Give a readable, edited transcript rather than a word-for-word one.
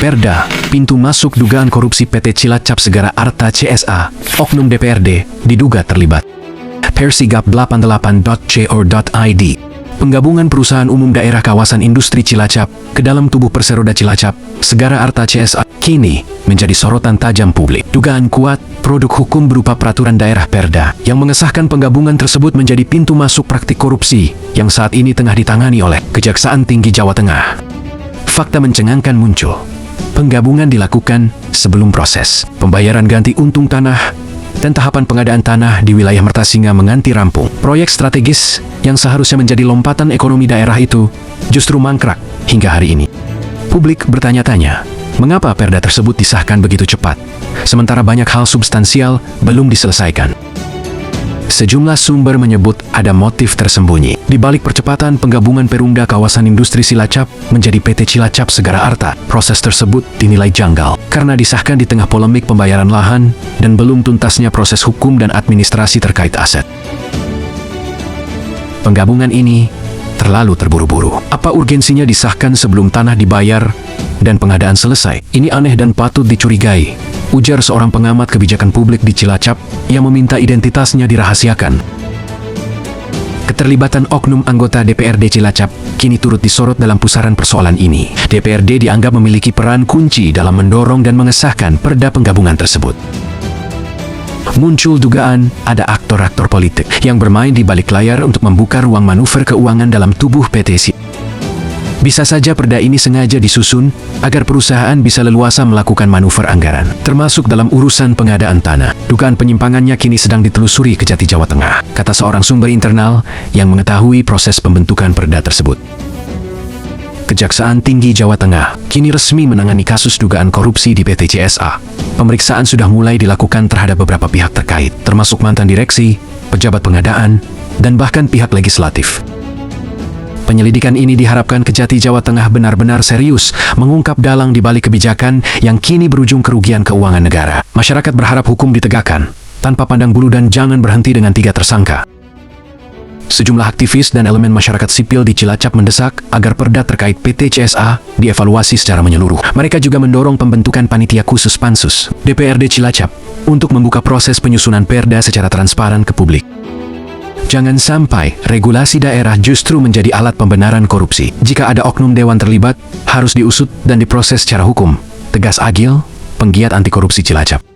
Perda, pintu masuk dugaan korupsi PT Cilacap Segara Arta CSA, oknum DPRD, diduga terlibat. Persigap 88.co.id. Penggabungan perusahaan umum daerah kawasan industri Cilacap ke dalam tubuh Perseroda Cilacap, Segara Arta CSA, kini menjadi sorotan tajam publik. Dugaan kuat, produk hukum berupa peraturan daerah Perda yang mengesahkan penggabungan tersebut menjadi pintu masuk praktik korupsi yang saat ini tengah ditangani oleh Kejaksaan Tinggi Jawa Tengah. Fakta mencengangkan muncul. Penggabungan dilakukan sebelum proses pembayaran ganti untung tanah dan tahapan pengadaan tanah di wilayah Mertasinga menganti rampung. Proyek strategis yang seharusnya menjadi lompatan ekonomi daerah itu justru mangkrak hingga hari ini. Publik bertanya-tanya, mengapa perda tersebut disahkan begitu cepat, sementara banyak hal substansial belum diselesaikan. Sejumlah sumber menyebut ada motif tersembunyi di balik percepatan penggabungan Perumda kawasan industri Cilacap menjadi PT Cilacap Segara Arta. Proses tersebut dinilai janggal karena disahkan di tengah polemik pembayaran lahan dan belum tuntasnya proses hukum dan administrasi terkait aset. Penggabungan ini terlalu terburu-buru. Apa urgensinya disahkan sebelum tanah dibayar dan pengadaan selesai? Ini aneh dan patut dicurigai, ujar seorang pengamat kebijakan publik di Cilacap yang meminta identitasnya dirahasiakan. Keterlibatan oknum anggota DPRD Cilacap kini turut disorot dalam pusaran persoalan ini. DPRD dianggap memiliki peran kunci dalam mendorong dan mengesahkan perda penggabungan tersebut. Muncul dugaan ada aktor-aktor politik yang bermain di balik layar untuk membuka ruang manuver keuangan dalam tubuh PT. Bisa saja perda ini sengaja disusun agar perusahaan bisa leluasa melakukan manuver anggaran, termasuk dalam urusan pengadaan tanah. Dugaan penyimpangannya kini sedang ditelusuri Kejati Jawa Tengah, kata seorang sumber internal yang mengetahui proses pembentukan perda tersebut. Kejaksaan Tinggi Jawa Tengah kini resmi menangani kasus dugaan korupsi di PT CSA. Pemeriksaan sudah mulai dilakukan terhadap beberapa pihak terkait, termasuk mantan direksi, pejabat pengadaan, dan bahkan pihak legislatif. Penyelidikan ini diharapkan Kejati Jawa Tengah benar-benar serius mengungkap dalang di balik kebijakan yang kini berujung kerugian keuangan negara. Masyarakat berharap hukum ditegakkan tanpa pandang bulu dan jangan berhenti dengan 3 tersangka. Sejumlah aktivis dan elemen masyarakat sipil di Cilacap mendesak agar perda terkait PT CSA dievaluasi secara menyeluruh. Mereka juga mendorong pembentukan panitia khusus Pansus DPRD Cilacap untuk membuka proses penyusunan perda secara transparan ke publik. Jangan sampai regulasi daerah justru menjadi alat pembenaran korupsi. Jika ada oknum dewan terlibat, harus diusut dan diproses secara hukum. Tegas Agil, penggiat anti korupsi Cilacap.